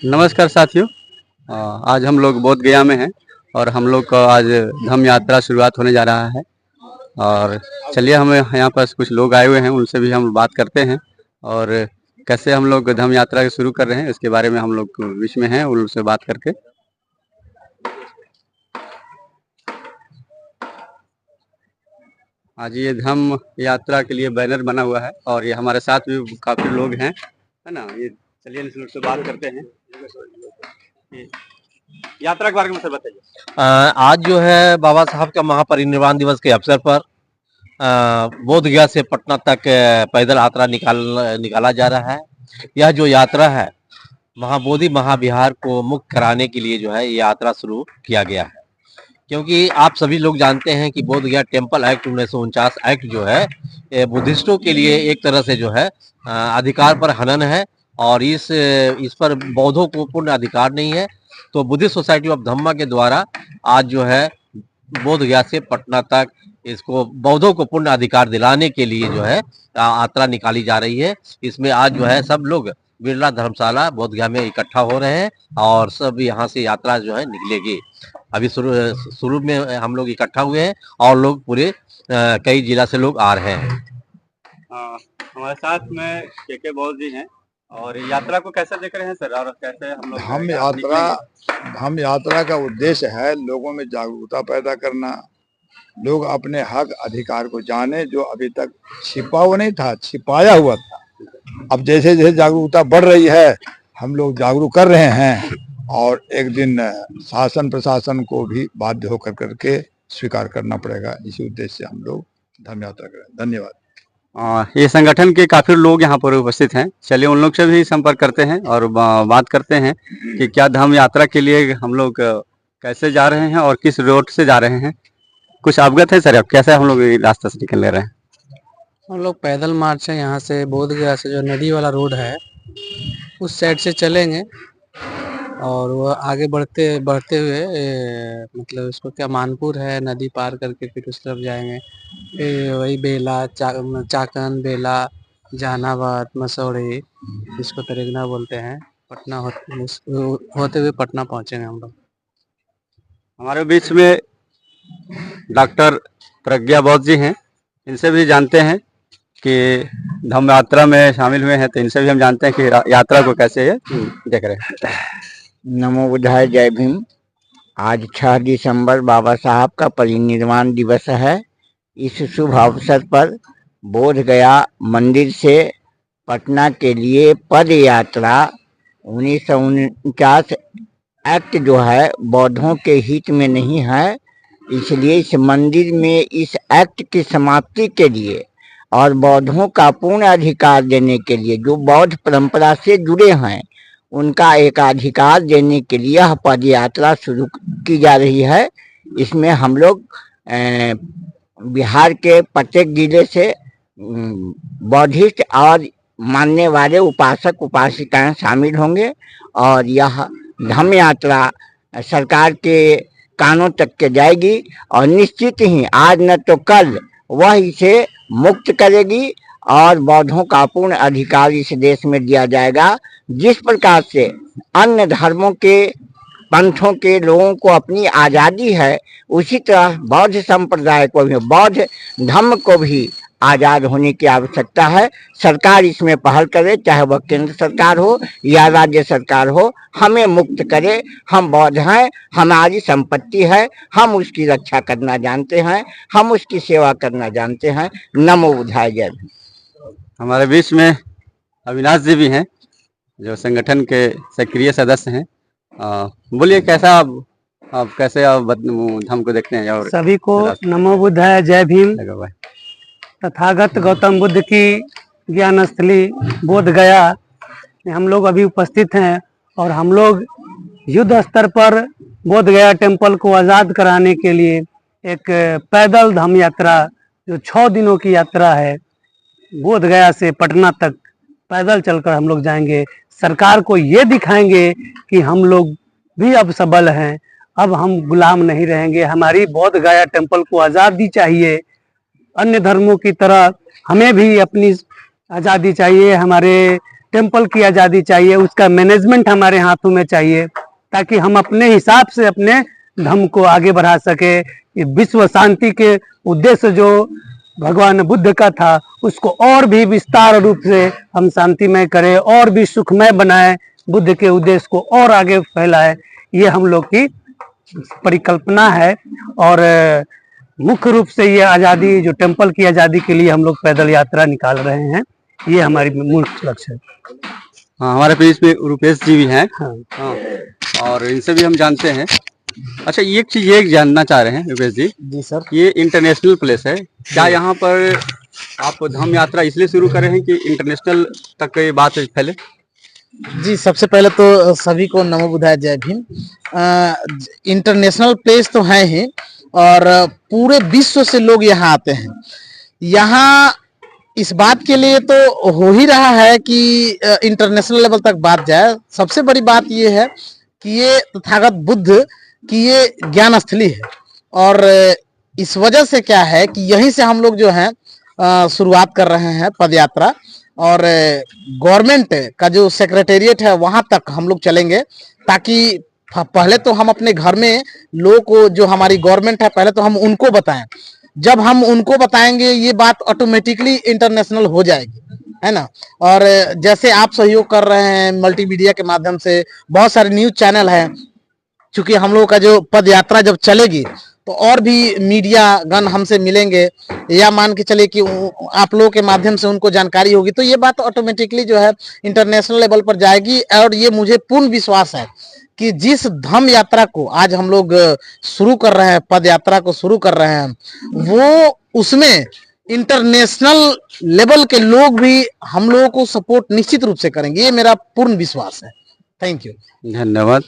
नमस्कार साथियों। आज हम लोग बोध गया में हैं और हम लोग का आज धम्म यात्रा शुरुआत होने जा रहा है। और चलिए, हम यहाँ पर कुछ लोग आए हुए हैं, उनसे भी हम बात करते हैं और कैसे हम लोग धम्म यात्रा शुरू कर रहे हैं इसके बारे में हम लोग बीच में हैं, उनसे बात करके। आज ये धम्म यात्रा के लिए बैनर बना हुआ है और ये हमारे साथ भी काफ़ी लोग हैं, है ना। ये चलिए इन लोग से बात करते हैं। यात्रा के बारे में सर बताइए। आज जो है बाबा साहब का महापरिनिर्वाण दिवस के अवसर पर बोध गया से पटना तक पैदल यात्रा निकाला जा रहा है। यह जो यात्रा है महाबोधि महाविहार को मुक्त कराने के लिए जो है ये यात्रा शुरू किया गया है, क्योंकि आप सभी लोग जानते हैं कि बोध गया टेम्पल एक्ट 1949 एक्ट जो है बुद्धिस्टों के लिए एक तरह से जो है अधिकार पर हनन है और इस पर बौद्धों को पूर्ण अधिकार नहीं है। तो बुद्धिस्ट सोसाइटी ऑफ धम्मा के द्वारा आज जो है बोध गया से पटना तक इसको बौद्धों को पूर्ण अधिकार दिलाने के लिए जो है यात्रा निकाली जा रही है। इसमें आज जो है सब लोग बिरला धर्मशाला बोध गया में इकट्ठा हो रहे हैं और सब यहाँ से यात्रा जो है निकलेगी। अभी शुरू में हम लोग इकट्ठा हुए हैं और लोग पूरे कई जिला से लोग आ रहे हैं। हमारे साथ में के बौद्ध जी हैं और यात्रा को कैसे देख रहे हैं सर, और कैसे हम लोग हम यात्रा का उद्देश्य है लोगों में जागरूकता पैदा करना, लोग अपने हक अधिकार को जाने जो अभी तक छिपा हुआ नहीं था, छिपाया हुआ था। अब जैसे जैसे जागरूकता बढ़ रही है हम लोग जागरूक कर रहे हैं और एक दिन शासन प्रशासन को भी बाध्य होकर करके स्वीकार करना पड़ेगा। इसी उद्देश्य से हम लोग धम्म यात्रा करें। धन्यवाद। ये संगठन के काफी लोग यहाँ पर उपस्थित हैं। चलिए उन लोग से भी संपर्क करते हैं और बात करते हैं कि क्या धम्म यात्रा के लिए हम लोग कैसे जा रहे हैं और किस रोड से जा रहे हैं। कुछ अवगत है सर, अब कैसे हम लोग रास्ते से निकल रहे हैं? हम लोग पैदल मार्च है यहाँ से बोध गया से जो नदी वाला रोड है उस साइड से चलेंगे और वो आगे बढ़ते हुए मतलब इसको क्या मानपुर है, नदी पार करके फिर उस तरफ जाएंगे। फिर वही बेला चाकन बेला जहानाबाद मसौड़ी, इसको तरेगना बोलते हैं, पटना होते हुए पटना पहुँचेंगे हम लोग। हमारे बीच में डॉक्टर प्रज्ञा बौद्ध जी हैं, इनसे भी जानते हैं कि धम्म यात्रा में शामिल हुए हैं, तो इनसे भी हम जानते हैं कि यात्रा को कैसे देख रहे हैं। नमो बुद्धाय, जय भीम। आज 6 दिसंबर बाबा साहब का परिनिर्वाण दिवस है। इस शुभ अवसर पर बोध गया मंदिर से पटना के लिए पद यात्रा 1949 एक्ट जो है बौद्धों के हित में नहीं है, इसलिए इस मंदिर में इस एक्ट की समाप्ति के लिए और बौद्धों का पूर्ण अधिकार देने के लिए जो बौद्ध परंपरा से जुड़े हैं उनका एक अधिकार देने के लिए यह पद यात्रा शुरू की जा रही है। इसमें हम लोग बिहार के प्रत्येक जिले से बौद्धिस्ट और मानने वाले उपासक उपासिकाएं शामिल होंगे और यह धम्म यात्रा सरकार के कानों तक के जाएगी और निश्चित ही आज न तो कल वह इसे मुक्त करेगी और बौद्धों का पूर्ण अधिकार इस देश में दिया जाएगा। जिस प्रकार से अन्य धर्मों के पंथों के लोगों को अपनी आज़ादी है उसी तरह बौद्ध संप्रदाय को भी, बौद्ध धर्म को भी आज़ाद होने की आवश्यकता है। सरकार इसमें पहल करे, चाहे वह केंद्र सरकार हो या राज्य सरकार हो, हमें मुक्त करे। हम बौद्ध हैं, हमारी संपत्ति है, हम उसकी रक्षा करना जानते हैं, हम उसकी सेवा करना जानते हैं। नमो बुद्धाय, जय भीम। हमारे बीच में अविनाश जी भी हैं जो संगठन के सक्रिय सदस्य हैं। बोलिए, कैसा आप कैसे धम्म को देखते हैं? और सभी को नमो बुद्धाय, जय भीम। तथागत गौतम बुद्ध की ज्ञान स्थली बोध गया में हम लोग अभी उपस्थित हैं और हम लोग युद्ध स्तर पर बोध गया टेम्पल को आज़ाद कराने के लिए एक पैदल धम्म यात्रा जो 6 दिनों की यात्रा है, बोध गया से पटना तक पैदल चलकर हम लोग जाएंगे। सरकार को ये दिखाएंगे कि हम लोग भी अब सबल हैं, अब हम गुलाम नहीं रहेंगे, हमारी बोध गया टेम्पल को आज़ादी चाहिए। अन्य धर्मों की तरह हमें भी अपनी आज़ादी चाहिए, हमारे टेम्पल की आज़ादी चाहिए, उसका मैनेजमेंट हमारे हाथों में चाहिए, ताकि हम अपने हिसाब से अपने धर्म को आगे बढ़ा सके। ये विश्व शांति के उद्देश्य जो भगवान बुद्ध का था, उसको और भी विस्तार रूप से हम शांतिमय करें और भी सुखमय बनाएं, बुद्ध के उद्देश्य को और आगे फैलाएं। ये हम लोग की परिकल्पना है। और मुख्य रूप से ये आज़ादी, जो टेम्पल की आज़ादी के लिए हम लोग पैदल यात्रा निकाल रहे हैं, ये हमारी मूल लक्ष्य है। हाँ, हमारे बीच में रुपेश जी भी हैं। हाँ। हाँ, और इनसे भी हम जानते हैं। अच्छा, एक चीज ये जानना चाह रहे हैं रुपेश जी। जी सर। ये इंटरनेशनल प्लेस है, क्या यहाँ पर आप धम्म यात्रा इसलिए शुरू कर रहे हैं कि इंटरनेशनल तक ये बात फैले? जी, सबसे पहले तो सभी को नमो बुद्धाय, जय भीम। इंटरनेशनल प्लेस तो है ही, और पूरे विश्व से लोग यहाँ आते हैं। यहाँ इस बात के लिए तो हो ही रहा है कि इंटरनेशनल लेवल तक बात जाए। सबसे बड़ी बात ये है कि ये तथागत बुद्ध की ये ज्ञान स्थली है, और इस वजह से क्या है कि यहीं से हम लोग जो है शुरुआत कर रहे हैं पद यात्रा, और गवर्नमेंट का जो सेक्रेटेरिएट है वहां तक हम लोग चलेंगे, ताकि पहले तो हम अपने घर में लोगों को, जो हमारी गवर्नमेंट है, पहले तो हम उनको बताएं। जब हम उनको बताएंगे ये बात ऑटोमेटिकली इंटरनेशनल हो जाएगी, है ना। और जैसे आप सहयोग कर रहे हैं मल्टीमीडिया के माध्यम से, बहुत सारे न्यूज चैनल हैं, क्योंकि हम लोगों का जो पद यात्रा जब चलेगी तो और भी मीडिया गण हमसे मिलेंगे, या मान के चले कि आप लोगों के माध्यम से उनको जानकारी होगी, तो ये बात ऑटोमेटिकली जो है इंटरनेशनल लेवल पर जाएगी। और ये मुझे पूर्ण विश्वास है कि जिस धम्म यात्रा को आज हम लोग शुरू कर रहे हैं, पद यात्रा को शुरू कर रहे हैं, वो उसमें इंटरनेशनल लेवल के लोग भी हम लोगों को सपोर्ट निश्चित रूप से करेंगे। ये मेरा पूर्ण विश्वास है। थैंक यू, धन्यवाद।